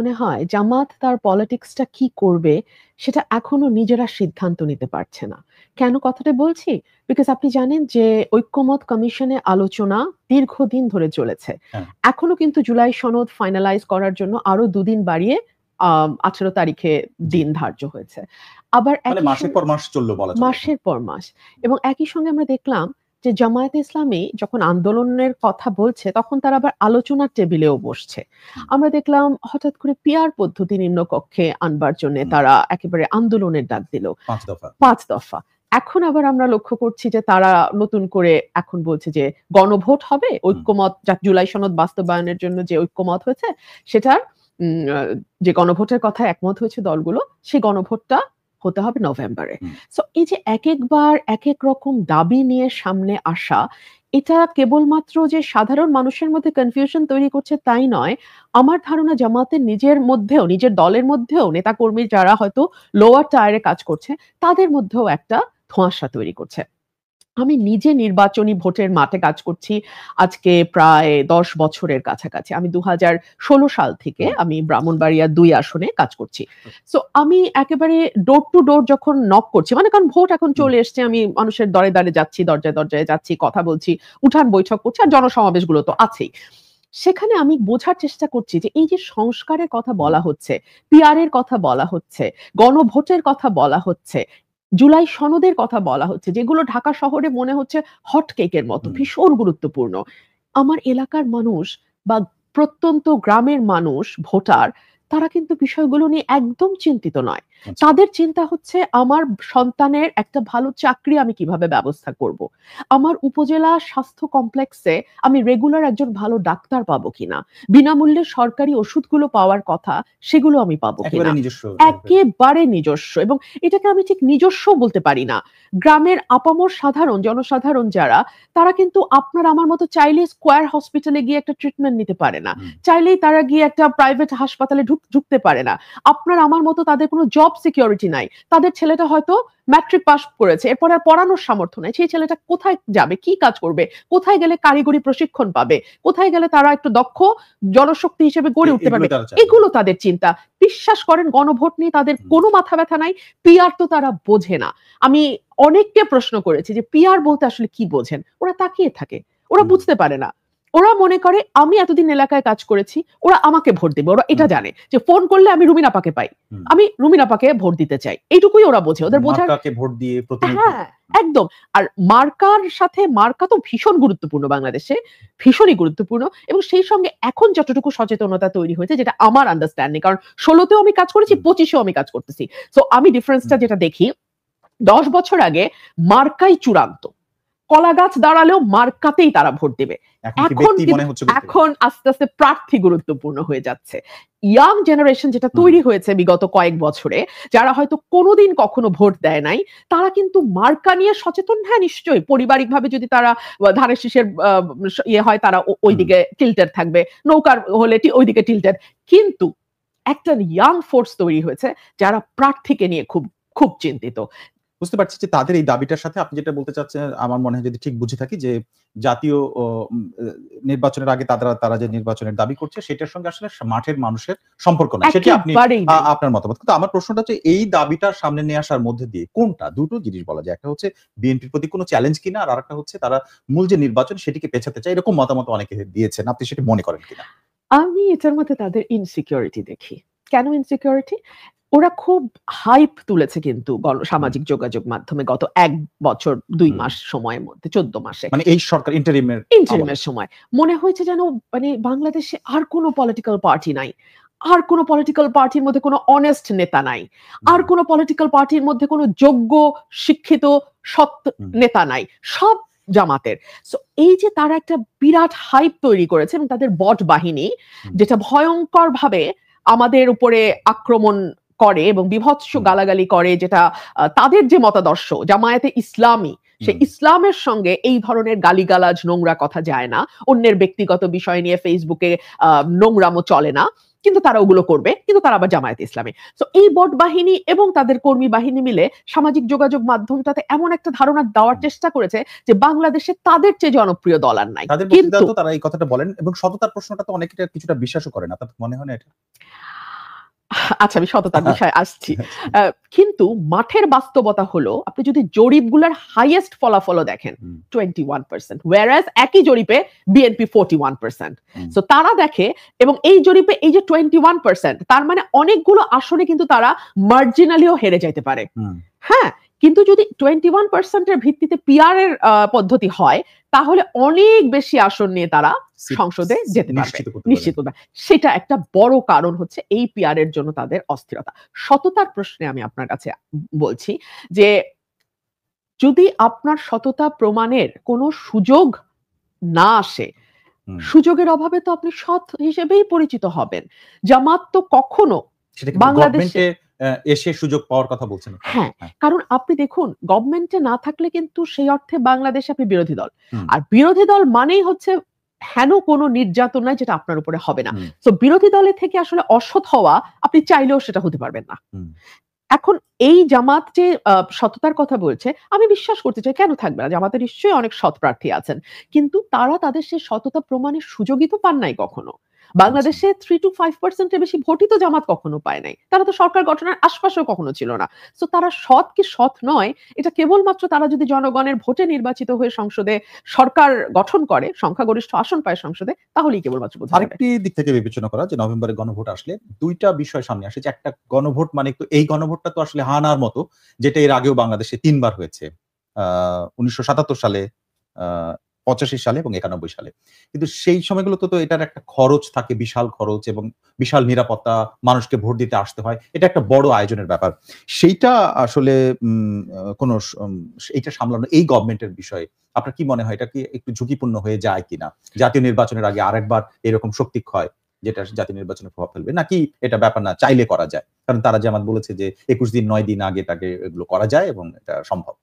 মনে হয় জামাত তার পলিটিক্সটা কি করবে সেটা এখনো নিজেরা সিদ্ধান্ত নিতে পারছে না। কেন কথাটা বলছি? বিকজ আপনি জানেন যে ঐক্যমত কমিশনে আলোচনা দীর্ঘদিন ধরে চলেছে। হ্যাঁ। এখনো কিন্তু জুলাই সনদ ফাইনালাইজ করার জন্য আরো ২ দিন বাড়িয়ে ১৮ তারিখে দিন ধার্য হয়েছে। আবার মানে মাসের পর মাস চললো বলা চলে। মাসের পর মাস। এবং একই সঙ্গে আমরা দেখলাম যে জামায়াতে ইসলামী যখন আন্দোলনের কথা বলছে তখন তারা আবার আলোচনার টেবিলেও বসছে। আমরা দেখলাম হঠাৎ করে পিআর পদ্ধতি নিম্নকক্ষে আনবার জন্য তারা একেবারে আন্দোলনের ডাক দিল। ৫ দফা। ৫ দফা। এখন আবার আমরা লক্ষ্য করছি যে তারা নতুন করে এখন বলছে যে গণভোট হবে, ঐক্যমত জুলাই সনদ বাস্তবায়নের জন্য যে ঐক্যমত হয়েছে সেটার যে গণভোটের কথা একমত হয়েছে দলগুলো, সেই গণভোটটা হতে হবে নভেম্বরে। সো এই যে একেকবার একেক রকম দাবি নিয়ে সামনে আসা, এটা কেবলমাত্র যে সাধারণ মানুষের মধ্যে কনফিউশন তৈরি করছে তাই নয়। আমার ধারণা জামাতের নিজের মধ্যেও, নিজের দলের মধ্যেও নেতাকর্মী যারা হয়তো লোয়ার টায়ারে কাজ করছে, তাদের মধ্যেও একটা ধোঁয়াশা তৈরি করছে। আমি নিজে নির্বাচনী ভোটের মাঠে কাজ করছি আজকে প্রায় ১০ বছরের কাছাকাছি। আমি ২০১৬ সাল থেকে আমি ব্রাহ্মণবাড়িয়া ২ আসনে কাজ করছি। সো আমি একেবারে ডোর টু ডোর যখন নক করছি, মানে কারণ ভোট এখন চলে এসছে, আমি মানুষের দরে দরে যাচ্ছি, দরজায় দরজায় যাচ্ছি, কথা বলছি, উঠান বৈঠক করছি, আর জনসমাবেশগুলো তো আছেই। সেখানে আমি বোঝার চেষ্টা করছি যে এই যে সংস্কারের কথা বলা হচ্ছে, পিআর এর কথা বলা হচ্ছে, গণভোটের কথা বলা হচ্ছে, জুলাই সনদের কথা বলা হচ্ছে, যেগুলো ঢাকা শহরে মনে হচ্ছে হট কেকের মতো ভীষণ গুরুত্বপূর্ণ। আমার এলাকার মানুষ বা প্রত্যন্ত গ্রামের মানুষ, ভোটার, তারা কিন্তু বিষয়গুলো নিয়ে একদম চিন্তিত নয়। তাদের চিন্তা হচ্ছে আমার সন্তানের একটা ভালো চাকরি আমি কিভাবে ব্যবস্থা করব। আমার উপজেলা স্বাস্থ্য কমপ্লেক্সে আমি রেগুলার একজন ভালো ডাক্তার পাবো কিনা, বিনামূল্যে সরকারি ওষুধগুলো পাওয়ার কথা সেগুলো আমি পাবো কিনা। একেবারে নিজস্ব, এবং এটাকে আমি ঠিক নিজস্ব বলতে পারি না। গ্রামের আপামর সাধারণ জনসাধারণ যারা, তারা কিন্তু আপনার আমার মতো চাইলেই স্কয়ার হসপিটালে গিয়ে একটা ট্রিটমেন্ট নিতে পারে না, চাইলেই তারা গিয়ে একটা প্রাইভেট হাসপাতালে ঢুকতে পারে না। আপনার আমার মতো তাদের কোনো জব সিকিউরিটি নাই। তাদের ছেলেটা হয়তো ম্যাট্রিক পাস করেছে, এরপর আর পড়ানোর সামর্থ্য নাই। সেই ছেলেটা কোথায় যাবে, কি কাজ করবে, কোথায় গেলে কারিগরি প্রশিক্ষণ পাবে, কোথায় গেলে তারা একটু দক্ষ জনশক্তি হিসেবে গড়ে উঠতে পারবে, এগুলো তাদের চিন্তা। বিশ্বাস করেন গণভোট নিয়ে তাদের কোনো মাথা ব্যথা নাই। পিআর তো তারা বোঝে না। আমি অনেককে প্রশ্ন করেছি যে পিআর বলতে আসলে কি বোঝেন, ওরা তাকিয়ে থাকে, ওরা বুঝতে পারে না। ওরা মনে করে আমি এতদিন এলাকায় কাজ করেছি, ওরা আমাকে ভোট দেবে। ওরা এটা জানে যে ফোন করলে আমি রুমিন আপাকে পাই, আমি রুমিন আপাকে ভোট দিতে চাই, এইটুকুই ওরা বোঝে। ওদের বোঝার ভোট দিয়ে হ্যাঁ একদম। আর মার্কার সাথে, মার্কা তো ভীষণ গুরুত্বপূর্ণ বাংলাদেশে, ভীষণই গুরুত্বপূর্ণ। এবং সেই সঙ্গে এখন যতটুকু সচেতনতা তৈরি হয়েছে, যেটা আমার আন্ডারস্ট্যান্ডিং, কারণ ১৬তেও আমি কাজ করেছি, ২৫এও আমি কাজ করতেছি। সো আমি ডিফারেন্সটা যেটা দেখি, ১০ বছর আগে মার্কাই চূড়ান্ত, কলা গাছ দাঁড়ালেও মার্কাতেই তারা ভোট দেবে। এখন আস্তে আস্তে প্রার্থী গুরুত্বপূর্ণ হয়ে যাচ্ছে। ইয়াং জেনারেশন যেটা তৈরি হয়েছে বিগত কয়েক বছরে, যারা হয়তো কোনোদিন কখনো ভোট দেয় নাই, তারা কিন্তু মার্কা নিয়ে সচেতন। হ্যাঁ নিশ্চয়ই, পারিবারিক ভাবে যদি তারা ধানের শীষের ইয়ে হয়, তারা ওইদিকে টিল্টেড থাকবে, নৌকার হলে ওইদিকে টিল্টেড। কিন্তু একটা ইয়াং ফোর্স তৈরি হয়েছে যারা প্রার্থীকে নিয়ে খুব খুব চিন্তিত। বুঝতে পারছি যে তাদের এই দাবিটার সাথে আপনি যেটা বলতে চাচ্ছেন, আমার মনে হয় যদি ঠিক বুঝে থাকি, যে জাতীয় নির্বাচনের আগে তারা যে নির্বাচনের দাবি করছে সেটার সঙ্গে আসলে মাঠের মানুষের সম্পর্ক নাই, সেটা আপনি আপনার মতামত। কিন্তু আমার প্রশ্নটা হচ্ছে এই দাবিটা সামনে নিয়ে আসার মধ্যে দিয়ে কোনটা, দুটো জিনিস বলা যায়, একটা হচ্ছে বিএনপির প্রতি কোনো চ্যালেঞ্জ কিনা, আর আরেকটা হচ্ছে তারা মূল যে নির্বাচন সেটিকে পেছাতে চায়, এরকম মতামত অনেকে দিয়েছেন, আপনি সেটা মনে করেন কিনা? আমি এটার মধ্যে তাদের ইনসিকিউরিটি দেখি। কেন ইনসিকিউরিটি? ওরা খুব হাইপ তুলেছে কিন্তু সামাজিক যোগাযোগ মাধ্যমে গত ১ বছর ২ মাস সময়ের মধ্যে, ১৪ মাসে, মানে এই সরকার ইন্টারিমের সময় মনে হয়েছে যেন মানে বাংলাদেশে আর কোনো পলিটিক্যাল পার্টি নাই, আর কোনো পলিটিক্যাল পার্টির মধ্যে কোনো অনেস্ট নেতা নাই, আর কোনো পলিটিক্যাল পার্টির মধ্যে কোনো যোগ্য শিক্ষিত সৎ নেতা নাই, সব জামাতের। সো এই যে তারা একটা বিরাট হাইপ তৈরি করেছে, এবং তাদের বট বাহিনী যেটা ভয়ঙ্কর ভাবে আমাদের উপরে আক্রমণ করে এবং বিভৎস গালাগালি করে, যেটা তাদের যে মতাদর্শ জামায়াতে ইসলামী, সেই ইসলামের সঙ্গে এই ধরনের গালিগালাজ নোংরা কথা যায় না। অন্যের ব্যক্তিগত বিষয় নিয়ে ফেসবুকে নোংরামো চলে না, কিন্তু তারা ওগুলো করবে, কিন্তু তারা আবার জামায়াতে ইসলামী। তো এই বট বাহিনী এবং তাদের কর্মী বাহিনী মিলে সামাজিক যোগাযোগ মাধ্যমটাতে এমন একটা ধারণা দেওয়ার চেষ্টা করেছে যে বাংলাদেশে তাদের চেয়ে জনপ্রিয় দল আর নাই। কিন্তু তারা এই কথাটা বলেন, এবং সততার প্রশ্নটা তো অনেকে কিছুটা বিশ্বাসও করে না, আপনার মনে হয় না এটা? আচ্ছা, আমি সততার বিষয়ে আসছি। কিন্তু মাঠের বাস্তবতা হলো আপনি যদি জরিপগুলোর হাইয়েস্ট ফলাফলও দেখেন 21%, whereas একই জরিপে বিএনপি 41%। সো তারা দেখে, এবং এই জরিপে এই যে 21%, তার মানে অনেকগুলো আসনে কিন্তু তারা মার্জিনালিও হেরে যাইতে পারে। হ্যাঁ, কিন্তু যদি 21% এর ভিত্তিতে পিআর এর পদ্ধতি হয়, তাহলে অনেক বেশি আসন নিয়ে তারা সংসদে যেতে পারবে, নিশ্চিত করবে। সেটা একটা বড় কারণ হচ্ছে এই পিআর এর জন্য তাদের অস্থিরতা। সততার প্রশ্নে আমি আপনার কাছে বলছি যে যদি আপনার সততা প্রমাণের কোনো সুযোগ না আসে, সুযোগের অভাবে তো আপনি সৎ হিসেবেই পরিচিত হবেন। জামাত তো কখনো বাংলাদেশে এসে সুযোগ পাওয়ার কথা বলছেন। হ্যাঁ, কারণ আপনি দেখুন, গভর্নমেন্টে না থাকলে কিন্তু সেই অর্থে বাংলাদেশে আপনি বিরোধী দল, আর বিরোধী দল মানেই হচ্ছে হেন কোনো নির্যাতন নাই যেটা আপনার উপরে হবে না। তো বিরোধী দলের থেকে আসলে অসৎ হওয়া আপনি চাইলেও সেটা হতে পারবেন না। এখন এই জামাত যে সততার কথা বলছে, আমি বিশ্বাস করতে চাই কেন থাকবে না, জামাতের নিশ্চয়ই অনেক সৎ প্রার্থী আছেন, কিন্তু তারা তাদের সেই সততা প্রমাণের সুযোগই তো পান নাই কখনো। বাংলাদেশে 3 to 5% এর বেশি ভোটই তো জামাত কখনো পায় নাই। তারা তো সরকার গঠনের আশপাশেও কখনো ছিল না। সো তারা সৎ কি সৎ নয়, এটা কেবলমাত্র তারা যদি জনগণের ভোটে নির্বাচিত হয়ে সংসদে সরকার গঠন করে, সংখ্যাগরিষ্ঠ আসন পায় সংসদে, তাহলেই কেবলমাত্র বোঝা যাবে। আরেকটি দিক থেকে বিবেচনা করা যে নভেম্বরে গণভোট আসলে দুইটা বিষয় সামনে আসে, যে একটা গণভোট মানে তো এই গণভোটটা তো আসলে হানার মতো, যেটা এর আগেও বাংলাদেশে 3 বার হয়েছে, 1977 সালে, 85 সালে এবং 91 সালে। কিন্তু সেই সময়গুলোতে তো এটার একটা খরচ থাকে, বিশাল খরচ এবং বিশাল নিরাপত্তা, মানুষকে ভোট দিতে আসতে হয়, এটা একটা বড় আয়োজনের ব্যাপার। সেইটা আসলে কোন এইটা সামলানো এই গভর্নমেন্টের বিষয়ে আপনার কি মনে হয়, এটা কি একটু ঝুঁকিপূর্ণ হয়ে যায় কিনা? জাতীয় নির্বাচনের আগে আরেকবার এরকম শক্তিক্ষয় যেটা জাতীয় নির্বাচনে প্রভাব ফেলবে, নাকি এটা ব্যাপার না, চাইলে করা যায়? কারণ তারা যেমন বলেছে যে 21 দিন 9 দিন আগে তাকে এগুলো করা যায় এবং এটা সম্ভব।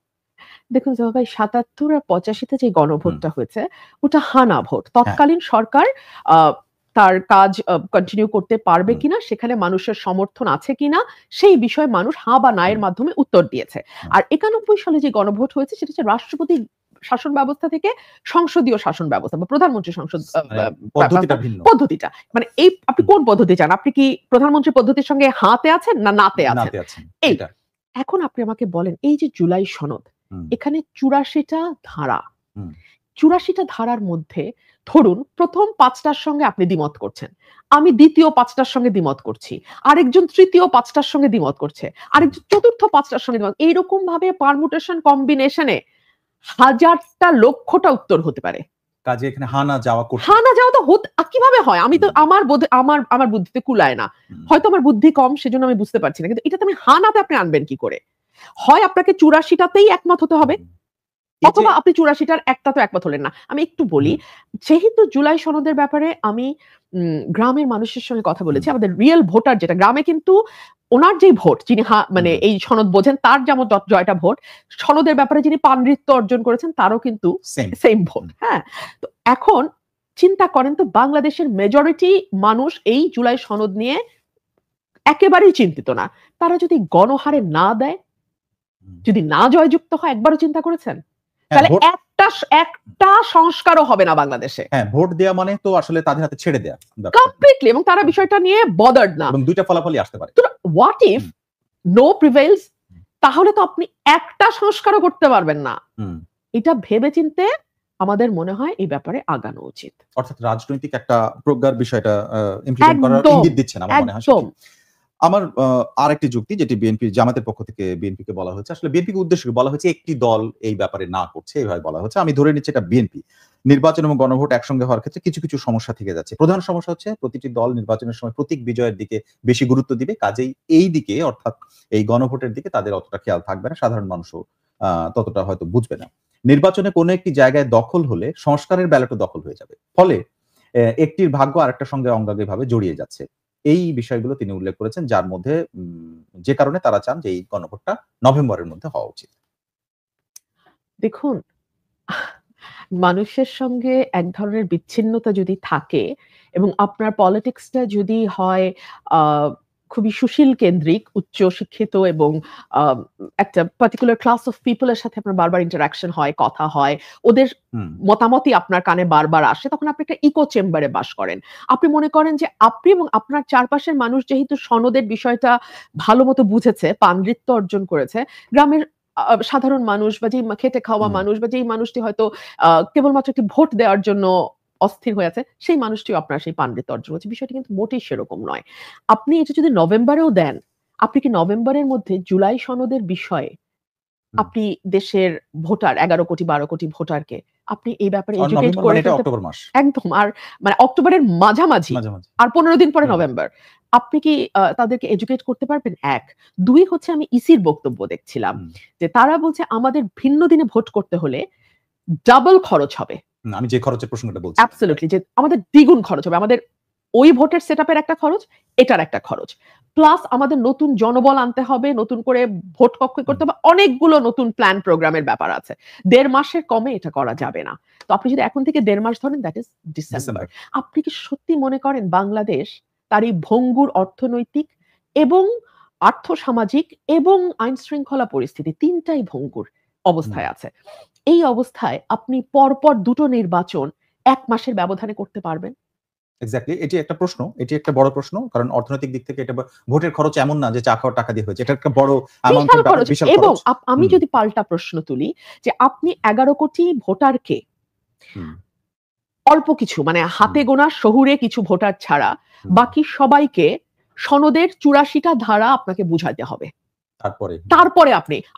দেখুন জবা ভাই, ৭৭ আর ৮৫-তে যে গণভোটটা হয়েছে ওটা হানা ভোট। তৎকালীন সরকার তার কাজ কন্টিনিউ করতে পারবে কিনা, সেখানে মানুষের সমর্থন আছে কিনা, সেই বিষয়ে মানুষ হ্যাঁ বা না এর মাধ্যমে উত্তর দিয়েছে। আর ৯১ সালে যে গণভোট হয়েছে সেটা হচ্ছে রাষ্ট্রপতি শাসন ব্যবস্থা থেকে সংসদীয় শাসন ব্যবস্থা বা প্রধানমন্ত্রী সংসদ পদ্ধতিটা, মানে এই আপনি কোন পদ্ধতি চান? আপনি কি প্রধানমন্ত্রী পদ্ধতির সঙ্গে হাতে আছেন না নাতে আছেন? এই এখন আপনি আমাকে বলেন, এই যে জুলাই সনদ, এখানে ৮৪টা ধারা, ৮৪টা ধারার মধ্যে ধরুন প্রথম ৫টার সঙ্গে আপনি দ্বিমত করছেন, আমি দ্বিতীয় ৫টার সঙ্গে দ্বিমত করছি, আরেকজন তৃতীয় ৫টার সঙ্গে দ্বিমত করছে, আরেকজন চতুর্থ 5টার সঙ্গে দ্বিমত। এইরকম ভাবে পারমুটেশন কম্বিনেশনে হাজারটা লক্ষটা উত্তর হতে পারে। কাজে এখানে হানা যাওয়া তো কিভাবে হয়? আমি তো আমার বুদ্ধিতে কুলায় না, হয়তো আমার বুদ্ধি কম সেজন্য আমি বুঝতে পারছি না, কিন্তু এটা তো আমি হানাতে আপনি আনবেন কি করে? হয় আপনাকে ৮৪টাতেই একমত হতে হবে, অথবা আপনি ৮৪টার একটা তো একমত হলেন না। আমি একটু বলি, যেহেতু জুলাই সনদের ব্যাপারে আমি গ্রামের মানুষের সঙ্গে কথা বলেছি, আমাদের রিয়েল ভোটার যেটা গ্রামে, কিন্তু ওনার যেই ভোট, যিনি মানে এই সনদ বোঝেন, তার যেমন জয়টা ভোট, সনদের ব্যাপারে যিনি পাণ্ডিত্য অর্জন করেছেন তারও কিন্তু সেম ভোট। হ্যাঁ, তো এখন চিন্তা করেন তো, বাংলাদেশের মেজরিটি মানুষ এই জুলাই সনদ নিয়ে একেবারেই চিন্তিত না। তারা যদি গণহারে না দেয়, যদি না জয়যুক্ত হয়, একবারও চিন্তা করেছেন? তাহলে একটা সংস্কারও হবে না বাংলাদেশে। হ্যাঁ, ভোট দেয়া মানে তো আসলে তাদের হাতে ছেড়ে দেয়া কমপ্লিটলি, এবং তারা বিষয়টা নিয়ে বদার্ড না, এবং দুইটা ফলাফলই আসতে পারে। তো হোয়াট ইফ নো প্রিভেইলস? তাহলে তো আপনি একটা সংস্কারও করতে পারবেন না। এটা ভেবেচিন্তে আমাদের মনে হয় এই ব্যাপারে আগানো উচিত। অর্থাৎ রাজনৈতিক একটা প্রজ্ঞার বিষয়টা ইমপ্লিমেন্ট করার ইঙ্গিত দিচ্ছেন আমার মনে হয়। আমার আরেকটি যুক্তি, যেটি বিএনপির জামাতের পক্ষ থেকে বিএনপিকে বলা হয়েছে, আসলে বিএনপিকে উদ্দেশ্য করে বলা হয়েছে একটি দল এই ব্যাপারে না করছে, এইভাবে বলা হচ্ছে। আমি ধরে নিচ্ছি এটা বিএনপি। নির্বাচন এবং গণভোট একসঙ্গে হওয়ার ক্ষেত্রে কিছু কিছু সমস্যা থেকে যাচ্ছে। প্রধান সমস্যা হচ্ছে প্রতিটি দল নির্বাচনের সময় প্রতীক বিজয়ের দিকে বেশি গুরুত্ব দিবে, কাজেই এই দিকে অর্থাৎ এই গণভোটের দিকে তাদের অতটা খেয়াল থাকবে না, সাধারণ মানুষও ততটা হয়তো বুঝবে না। নির্বাচনে কোনো একটি জায়গায় দখল হলে সংস্কারের ব্যালটও দখল হয়ে যাবে, ফলে একটির ভাগ্য আরেকটার সঙ্গে অঙ্গাঙ্গিভাবে জড়িয়ে যাচ্ছে। এই বিষয়গুলো তিনি উল্লেখ করেছেন, যার মধ্যে যে কারণে তারা চান যে এই গণভোটটা নভেম্বরের মধ্যে হওয়া উচিত। দেখুন, মানুষের সঙ্গে এক ধরনের বিচ্ছিন্নতা যদি থাকে এবং আপনার পলিটিক্সটা যদি হয় খুবই সুশীল কেন্দ্রিক, উচ্চ শিক্ষিত এবং একটা পার্টিকুলার ক্লাস অফ পিপল এর সাথে আপনার বারবার ইন্টারঅ্যাকশন হয়, কথা হয়। ওদের হুম, মতামতই আপনার কানে বারবার আসে। তখন আপনি একটা ইকো চেম্বারে বাস করেন। আপনি মনে করেন যে আপনি এবং আপনার চারপাশের মানুষ যেহেতু সনদের বিষয়টা ভালোমতো বুঝেছে, পাণ্ডিত্য অর্জন করেছে, গ্রামের সাধারণ মানুষ বা যেই খেটে খাওয়া হুম। মানুষ বা যেই মানুষটি হয়তো কেবলমাত্র একটি ভোট দেওয়ার জন্য অস্থির হয়ে আছে, সেই মানুষটিও আপনার সেই পাণ্ডিত্য অর্জন করছে। বিষয়টি কিন্তু মোটেই সেরকম নয়। আপনি এটা যদি নভেম্বরেও দেন, আপনি কি নভেম্বরের মধ্যে জুলাই সনদের বিষয়ে হুম। আপনি দেশের ভোটার ১১ কোটি ১২ কোটি ভোটারকে আপনি এই ব্যাপারে এডুকেট নভেম্বর করে মানে এটা ফেলতে অক্টোবর মাস। একদম। আর মানে অক্টোবরের মাঝামাঝি মাঝামাঝি। আর ১৫ দিন পরে হুম, নভেম্বর। আপনি কি তাদেরকে এডুকেট করতে পারবেন? ১। ২ হচ্ছে আমি ইসির বক্তব্য দেখছিলাম। হুম। যে তারা বলছে আমাদের ভিন্ন দিনে ভোট করতে হলে ডাবল খরচ হবে। আমি যে খরচের প্রসঙ্গটা বলছিলাম। রাইট। অ্যাবসোলিউটলি যে আমাদের দ্বিগুণ খরচ হবে। আমাদের ওই ভোটের সেটআপ এর একটা খরচ, এটার একটা খরচ। প্লাস আমাদের নতুন জনবল আনতে হবে, নতুন করে ভোট কক্ষ হুম, করতে হবে। অনেকগুলো নতুন প্ল্যান প্রোগ্রামের ব্যাপার আছে। ১.৫ মাসের কমে এটা করা যাবে না। তো আপনি যদি এখন থেকে ১.৫ মাস ধরেন দ্যাট ইস ডিসেম্বর। ডিসেম্বর। আপনি কি সত্যি মনে করেন বাংলাদেশ তার এই ভঙ্গুর অর্থনৈতিক এবং আর্থসামাজিক এবং আইন শৃঙ্খলা পরিস্থিতি ৩ টাই ভঙ্গুর হুম। অবস্থায় আছে। এই অবস্থায় আপনি পরপর ২ টো নির্বাচন ১ মাসের ব্যবধানে করতে পারবেন? এক্সাক্টলি। এটি একটা প্রশ্ন। এটি একটা বড় প্রশ্ন। কারণ অর্থনৈতিক দিক থেকে এটা ভোটের খরচ এমন না যে চা খাওয়ার টাকা দিয়ে হয়েছে। এটা একটা বড় অ্যামাউন্ট বিশাল এর ব্যাপার, খরচ বিশাল এবং খরচ। আমি হুম, যদি পাল্টা প্রশ্ন তুলি যে আপনি ১১ কোটি ভোটারকে হুম, অল্প কিছু মানে হুম, হাতে গোনা শহুরে কিছু ভোটার ছাড়া হুম। বাকি সবাইকে সনদের ৮৪ টা ধারা আপনাকে বুঝাতে হবে। তারপরে তারপরে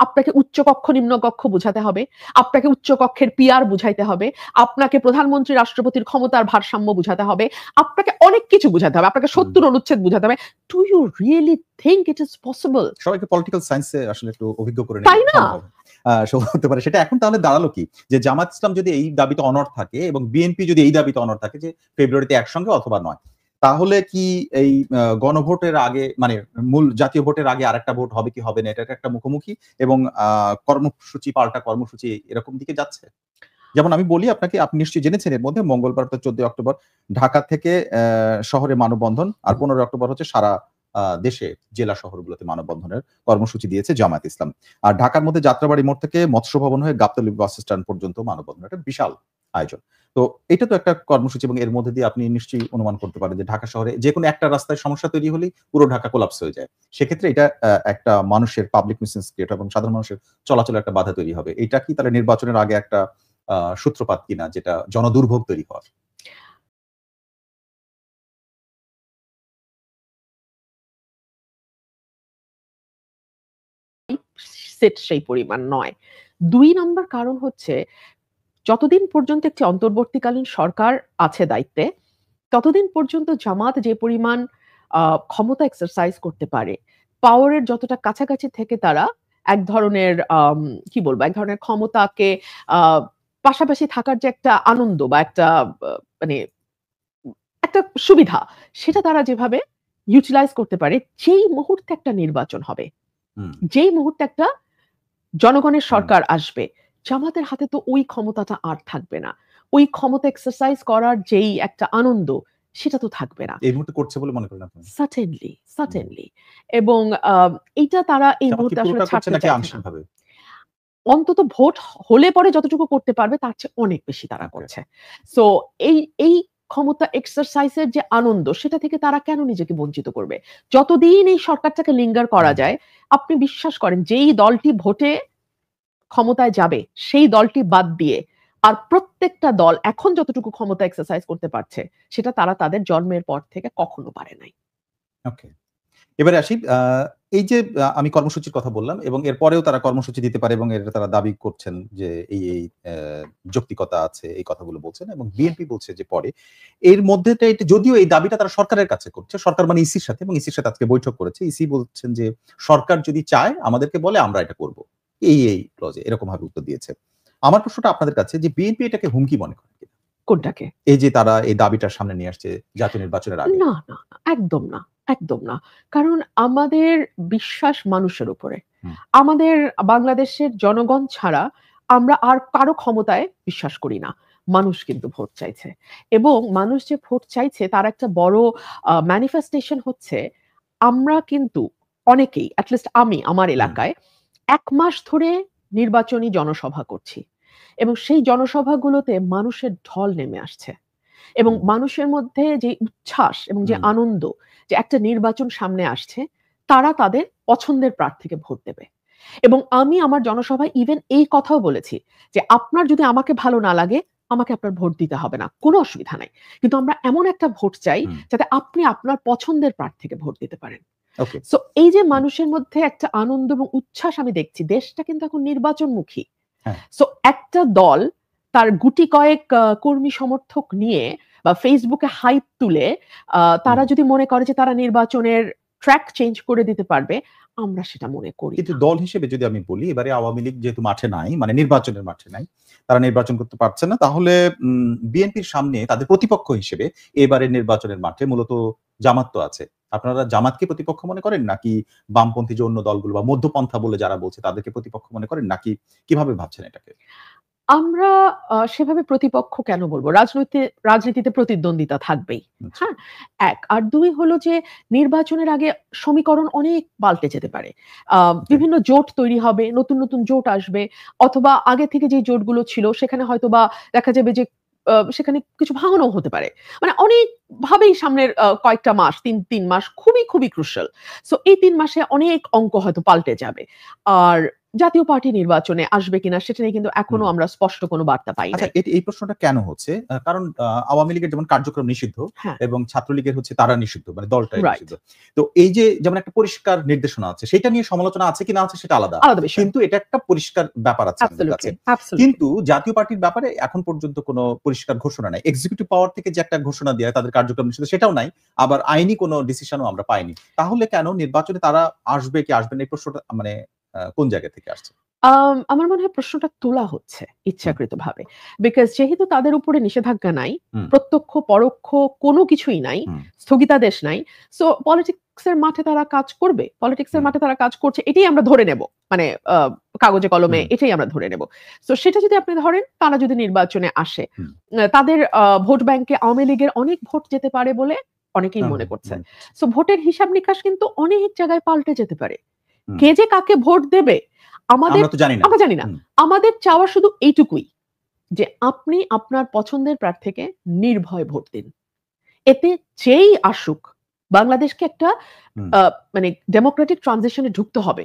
আপনাকে উচ্চকক্ষ নিম্নকক্ষ বুঝাতে হবে। আপনাকে উচ্চকক্ষের পিআর বুঝাইতে হবে। আপনাকে প্রধানমন্ত্রী রাষ্ট্রপতির ক্ষমতার ভারসাম্য বুঝাতে হবে। আপনাকে অনেক কিছু বুঝাতে হবে। আপনাকে হুম। ৭০ অনুচ্ছেদ বুঝাতে হবে। Do you really think it is possible? সবাইকে পলিটিক্যাল সায়েন্স এ আসলে একটু অভিজ্ঞ করে নিলে তাই না? সম্ভব হবে। সম্ভব হতে পারে। সেটা এখন তাহলে দাঁড়ালো কি? যে জামায়াত ইসলাম যদি এই দাবিতে অনড় থাকে এবং বিএনপি যদি এই দাবিতে অনড় থাকে যে ফেব্রুয়ারিতে একসঙ্গে অথবা নয়। তাহলে কি এই গণভোটের আগে মানে মূল জাতীয় ভোটের আগে আরেকটা ভোট হবে কি হবে না? এটা একটা মুখোমুখি এবং কর্মসূচি পাল্টা কর্মসূচি এরকম দিকে যাচ্ছে? যেমন আমি বলি আপনাকে, আপনি নিশ্চয়ই জেনেছেন এর মধ্যে মঙ্গলবার তো ১৪ অক্টোবর ঢাকা থেকে শহরে মানববন্ধন আর ১৫ অক্টোবর হচ্ছে সারা দেশে জেলা শহরগুলোতে মানববন্ধনের কর্মসূচি দিয়েছে জামায়াত ইসলাম। আর ঢাকার মধ্যে যাত্রাবাড়ি মোড় থেকে মৎস্য ভবন হয়ে গাবতলী বাস স্ট্যান্ড পর্যন্ত মানববন্ধন। একটা বিশাল আয়োজন। তো এটা তো একটা কর্মসূচি এবং এর মধ্যে দিয়ে আপনি নিশ্চয়ই অনুমান করতে পারেন যে ঢাকা শহরে যেকোনো একটা রাস্তায় সমস্যা তৈরি হলেই পুরো ঢাকা কোলাপস হয়ে যায়। সেক্ষেত্রে এটা একটা মানুষের পাবলিক নিউসেন্স ক্রিয়েট এবং সাধারণ মানুষের চলাচলে একটা বাধা তৈরি হবে। এটা কি তাহলে নির্বাচনের আগে একটা সূত্রপাত কিনা যেটা জনদুর্ভোগ তৈরি হওয়ার? সেট সেই পরিমাণ নয়। ২ নম্বর কারণ হচ্ছে যতদিন পর্যন্ত একটি অন্তর্বর্তীকালীন সরকার আছে দায়িত্বে, ততদিন পর্যন্ত জামাত যে পরিমাণ আ ক্ষমতা এক্সারসাইজ করতে পারে, পাওয়ার এর যতটা কাছাকাছি থেকে তারা এক ধরনের কি বলবো? এক ধরনের ক্ষমতাকে আ পাশাপাশি থাকার যে একটা আনন্দ বা একটা মানে একটা সুবিধা, সেটা তারা যেভাবে ইউটিলাইজ করতে পারে, যেই মুহূর্তে একটা নির্বাচন হবে, হুম, যেই মুহূর্তে একটা জনগণের হুম। সরকার আসবে, জামাতের হাতে তো ওই ক্ষমতাটা আর থাকবে না। ওই ক্ষমতা এক্সারসাইজ করার যেই একটা আনন্দ, সেটা তো থাকবে না। এই মুহূর্তে করছে বলে মনে করেন আপনি? সার্টেনলি, হুম। সার্টেনলি এবং এইটা তারা এই জামাত কি মুহূর্তে আসলে পুরোটা করছে ছাড়তে নাকি চাইছে না। আংশিকভাবে? অন্তত ভোট হলে পরে যতটুকু করতে পারবে তার চেয়ে অনেক বেশি তারা ওকে। করছে। সো এই এই ক্ষমতা এক্সারসাইজ এর যে আনন্দ সেটা থেকে তারা কেন নিজেকে বঞ্চিত করবে? যতদিন এই সরকারটাকে লিঙ্গার করা হুম। যায়, আপনি বিশ্বাস করেন যেই দলটি ভোটে ক্ষমতায় যাবে, সেই দলটি বাদ দিয়ে আর প্রত্যেকটা দল এখন যতটুকু ক্ষমতা এক্সারসাইজ করতে পারছে, সেটা তারা তাদের জন্মের পর থেকে কখনো পারে নাই। ওকে। এবারে আসি এই যে আমি কর্মসূচির কথা বললাম এবং এরপরেও তারা কর্মসূচি দিতে পারে এবং এটা তারা দাবি করছেন যে এই যৌক্তিকতা আছে এই কথাগুলো বলছেন এবং বিএনপি বলছে যে পরে। এর মধ্যেটা এটা যদিও এই দাবিটা তারা সরকারের কাছে করছে। সরকার মানে ইসির সাথে এবং ইসির সাথে আজকে বৈঠক করেছে। ইসি বলছেন যে সরকার যদি চায় আমাদেরকে বলে আমরা এটা করব। এই ক্লজে এরকমভাবে উত্তর দিয়েছে। আমার প্রশ্নটা আপনাদের কাছে যে বিএনপি এটাকে হুমকি মনে করে কিনা? কোনটাকে? এই যে তারা এই দাবিটা সামনে নিয়ে আসছে জাতীয় নির্বাচনের আগে। না, না, না, একদম না, একদম না। কারণ আমাদের বিশ্বাস মানুষের উপরে। হুম, আমাদের বাংলাদেশের জনগণ ছাড়া আমরা আর কারো ক্ষমতায় বিশ্বাস করি না। মানুষ কিন্তু ভোট চাইছে। এবং মানুষ যে ভোট চাইছে তার একটা বড় ম্যানিফেস্টেশন হচ্ছে আমরা কিন্তু অনেকেই অ্যাটলিস্ট আমি আমার এলাকায় ১ মাস ধরে নির্বাচনী জনসভা করছি। এবং সেই জনসভাগুলোতে মানুষের ঢল নেমে আসছে। এবং মানুষের মধ্যে যে উচ্ছ্বাস এবং যে আনন্দ যে একটা নির্বাচন সামনে আসছে, তারা তাদের পছন্দের প্রার্থীকে ভোট দেবে। এবং আমি আমার জনসভায় ইভেন এই কথাও বলেছি যে, "আপনার যদি আমাকে ভালো না লাগে, আমাকে আপনার ভোট দিতে হবে না। কোনো অসুবিধা নাই। কিন্তু আমরা এমন একটা ভোট চাই যাতে আপনি আপনার পছন্দের প্রার্থীকে ভোট দিতে পারেন।" ওকে। সো এই যে মানুষের মধ্যে একটা আনন্দ এবং উচ্ছ্বাস আমি দেখছি, দেশটা কিন্তু এখন নির্বাচনমুখী। হ্যাঁ। সো একটা দল তার গুটি কয়েক কর্মী সমর্থক নিয়ে বা Facebook এ হাইপ তুলে তারা যদি মনে করে যে তারা নির্বাচনের ট্র্যাক চেঞ্জ করে দিতে পারবে, আমরা সেটা মনে করি কিন্তু না। দল হিসেবে যদি আমি বলি, এবারে আওয়ামী লীগ যেহেতু মাঠে নাই, মানে নির্বাচনের মাঠে নাই, তারা নির্বাচন করতে পারছে না। তাহলে বিএনপির সামনে তাদের প্রতিপক্ষ হিসেবে এবারের নির্বাচনের মাঠে মূলত জামাত তো আছে। আপনারা জামাতকে প্রতিপক্ষ মনে করেন? নাকি বামপন্থী যে অন্য দলগুলো বা মধ্যপন্থা বলে যারা বলছে তাদেরকে প্রতিপক্ষ মনে করেন? নাকি কিভাবে ভাবছেন এটাকে? আমরা সেভাবে প্রতিপক্ষ কেন বলব? রাজনীতিতে প্রতিদ্বন্দ্বিতা থাকবেই। আচ্ছা। হ্যাঁ? ১ আর ২ হলো যে নির্বাচনের আগে সমীকরণ অনেক পাল্টে যেতে পারে। বিভিন্ন জোট তৈরি হবে, নতুন, নতুন জোট আসবে অথবা আগে থেকে যে জোটগুলো ছিল সেখানে হয়তোবা দেখা যাবে যে সেখানে কিছু ভাঙনও হতে পারে। মানে অনেকভাবেই সামনের কয়েকটা মাস ৩ মাস খুবই, খুবই ক্রুশাল। সো এই ৩ মাসে অনেক অঙ্ক হয়তো পাল্টে যাবে। আর জাতীয় পার্টি নির্বাচনে আসবে কিনা সেটা নিয়ে কিন্তু এখনো আমরা স্পষ্ট কোনো বার্তা পাই আচ্ছা, নাই। এই প্রশ্নটা কেন হচ্ছে? কারণ আওয়ামী লীগের যেমন কার্যক্রম নিষিদ্ধ হ্যাঁ, এবং ছাত্রলীগের হচ্ছে তারা নিষিদ্ধ। মানে দলটাই রাইট। নিষিদ্ধ। তো এই যে যেমন একটা পরিষ্কার নির্দেশনা আছে, সেটা নিয়ে সমালোচনা আছে কি না আছে সেটা আলাদা। আলাদা বিষয়। কিন্তু এটা একটা পরিষ্কার ব্যাপার আছে আমাদের কাছে। Absolutely, absolutely. কিন্তু জাতীয় পার্টির ব্যাপারে এখন পর্যন্ত কোনো পরিষ্কার ঘোষণা নাই। এক্সিকিউটিভ পাওয়ার থেকে যে একটা ঘোষণা দেয়া তাদের কার্যক্রম নিষিদ্ধ সেটাও নাই। আবার আইনি কোনো ডিসিশনও আমরা পাইনি। তাহলে কেন নির্বাচনে তারা আসবে কি আসবে না এই প্রশ্নটা মানে কোন জায়গা থেকে আসছে? আমার মনে হয় প্রশ্নটা তোলা হচ্ছে হুম, ইচ্ছাকৃতভাবে। বিকজ যেহেতু তাদের উপরে নিষেধাজ্ঞা নাই, হুম, প্রত্যক্ষ পরোক্ষ কোনো কিছুই নাই, হুম, স্থগিতাদেশ নাই। সো পলিটিক্স এর মাঠে তারা কাজ করবে। পলিটিক্স এর হুম, মাঠে তারা কাজ করছে এটাই আমরা ধরে নেব। মানে আ কাগজে কলমে হুম, এটাই আমরা ধরে নেব। সো সেটা যদি আপনি ধরেন তারা যদি নির্বাচনে আসে, হুম। তাদের ভোট ব্যাংকে আওয়ামী লীগের অনেক ভোট যেতে পারে বলে অনেকেই মনে করছে। মনে করছি। সো ভোটের হিসাব নিকাশ কিন্তু অনেক জায়গায় পাল্টে যেতে পারে। হুম। কে যে কাকে ভোট দেবে আমাদের আমরা তো জানি না। আমরা জানি না। হুম, আমাদের চাওয়া শুধু এইটুকুই যে আপনি আপনার পছন্দের প্রার্থীকে নির্ভয়ে ভোট দিন। এতে যেই আসুক বাংলাদেশকে একটা হুম। আ মানে ডেমোক্রেটিক ট্রানজিশন এ ঢুকতে হবে।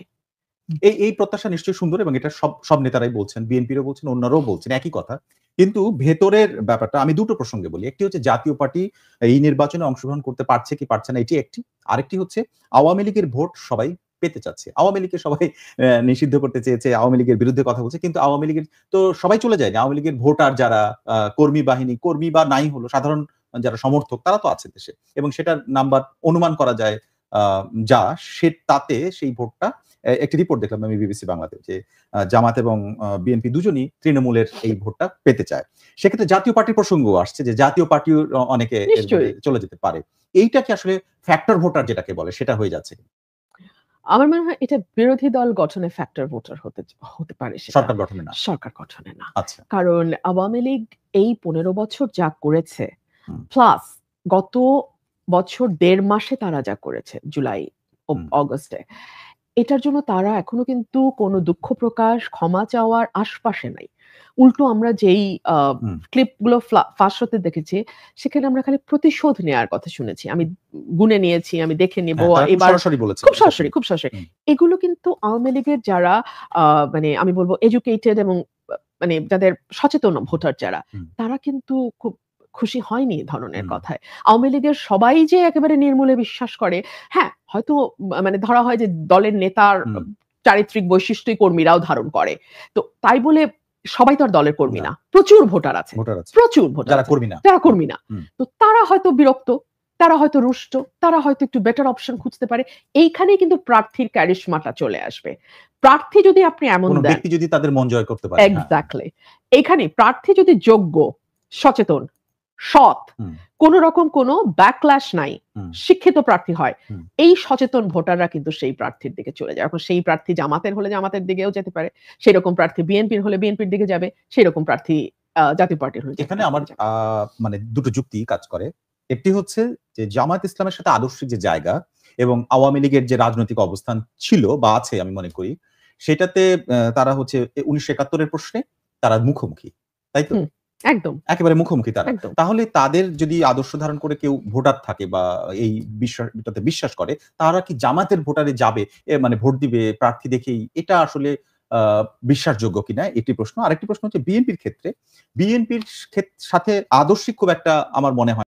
এই প্রত্যাশা নিশ্চয়ই সুন্দর এবং এটা সব নেতারাই বলছেন। বিএনপিরও বলছেন, অন্যরাও বলছেন একই কথা। কিন্তু ভেতরের ব্যাপারটা আমি ২ টো প্রসঙ্গে বলি। একটি হচ্ছে জাতীয় পার্টি এই নির্বাচনে অংশগ্রহণ করতে পারছে কি পারছে না এটি একটি। আরেকটি হচ্ছে আওয়ামী লীগের ভোট সবাই পেতে চাচ্ছে। আওয়ামী লীগকে সবাই নিষিদ্ধ করতে চেয়েছে, আওয়ামী লীগের বিরুদ্ধে কথা বলছে। কিন্তু আওয়ামী লীগের তো সবাই চলে যায়নি। আওয়ামী লীগের ভোটার যারা কর্মী বাহিনী, কর্মী বা নাই হলো সাধারণ যারা সমর্থক তারা তো আছে দেশে। এবং সেটার নাম্বার অনুমান করা যায় আ যা তাতে সেই ভোটটা একটি রিপোর্ট দেখলাম আমি বিবিসি বাংলাতে যে জামাত এবং বিএনপি দুজনই তৃণমূলের এই ভোটটা পেতে চায়। সেক্ষেত্রে জাতীয় পার্টির প্রসঙ্গও আসছে যে জাতীয় পার্টিও অনেকে এর মধ্যে নিশ্চয়ই। চলে যেতে পারে। এইটা কি আসলে ফ্যাক্টর ভোটার যেটাকে বলে সেটা হয়ে যাচ্ছে? আমার মনে হয় এটা বিরোধী দল গঠনে ফ্যাক্টর ভোটার হতে পারে সেটা। সরকার গঠনে না। সরকার গঠনে না। আচ্ছা। কারণ আওয়ামী লীগ এই ১৫ বছর যা করেছে হুম, প্লাস গত বছর ১.৫ মাসে তারা যা করেছে জুলাই হুম, অগাস্টে এটার জন্য তারা এখনো কিন্তু কোনো দুঃখ প্রকাশ, ক্ষমা চাওয়ার আশপাশে নাই। উল্টো আমরা যেই আ হুম। ক্লিপগুলো ফাঁস হতে দেখেছি, সেখানে আমরা খালি প্রতিশোধ নেয়ার কথা শুনেছি। আমি গুনে নিয়েছি, আমি দেখে নিব। হ্যাঁ, তারা খুব এবার সরাসরি বলেছে খুব এটা সরাসরি, শুনেছি। খুব সরাসরি। হুম, এগুলো কিন্তু আওয়ামী লীগের যারা আ মানে আমি বলব এডুকেটেড এবং মানে যাদের সচেতন ভোটার যারা, হুম, তারা কিন্তু খুব খুশি হয়নি এ ধরনের হুম, কথায়। আওয়ামী লীগের সবাই যে একেবারে নির্মূলে বিশ্বাস করে, হ্যাঁ, হয়তো মানে ধরা হয় যে দলের নেতার হুম। চারিত্রিক বৈশিষ্ট্যই কর্মীরাও ধারণ করে। তো তাই বলে সবাই তো আর দলের কর্মী না, না। প্রচুর ভোটার আছে। ভোটার আছে। প্রচুর ভোটার যারা আছে। কর্মী না। যারা হুম, কর্মী না। হুম। তো তারা হয়তো বিরক্ত, তারা হয়তো রুষ্ট, তারা হয়তো একটু বেটার অপশন খুঁজতে পারে। এইখানেই কিন্তু প্রার্থীর ক্যারিশমাটা চলে আসবে। প্রার্থী যদি আপনি এমন কোন দেন ব্যক্তি যদি তাদের মন জয় করতে পারে। হ্যাঁ। এক্সাক্টলি। এইখানেই প্রার্থী যদি যোগ্য, সচেতন, সৎ, হুম, কোন রকম কোনো ব্যাকল্যাশ নাই, হুম, শিক্ষিত প্রার্থী হয়, হুম। এই সচেতন ভোটাররা কিন্তু সেই প্রার্থীর দিকে চলে যায়। এখন সেই প্রার্থী জামাতের হলে জামাতের দিকেও যেতে পারে। সেরকম প্রার্থী বিএনপির হলে বিএনপির দিকে যাবে। সেরকম প্রার্থী জাতীয় পার্টির হলে জাতীয় এখানে পার্টির আমার দিকে যাবে। মানে ২ টো যুক্তি কাজ করে। একটি হচ্ছে যে জামায়াত ইসলামের সাথে আদর্শিক যে জায়গা এবং আওয়ামী লীগের যে রাজনৈতিক অবস্থান ছিল বা আছে আমি মনে করি, সেটাতে তারা হচ্ছে ১৯৭১ এর প্রশ্নে তারা মুখোমুখি। তাই তো? হুম, একদম, একেবারে মুখোমুখি তারা। একদম। তাহলে তাদের যদি আদর্শ ধারণ করে কেউ ভোটার থাকে বা এই এটাতে বিশ্বাস করে, তারা কি জামায়াতের ভোটারে যাবে? মানে ভোট দিবে প্রার্থী দেখেই, এটা আসলে আ বিশ্বাসযোগ্য কিনা এটি প্রশ্ন। আরেকটি প্রশ্ন হচ্ছে বিএনপির ক্ষেত্রে। বিএনপির সাথে আদর্শিক খুব একটা আমার মনে হয়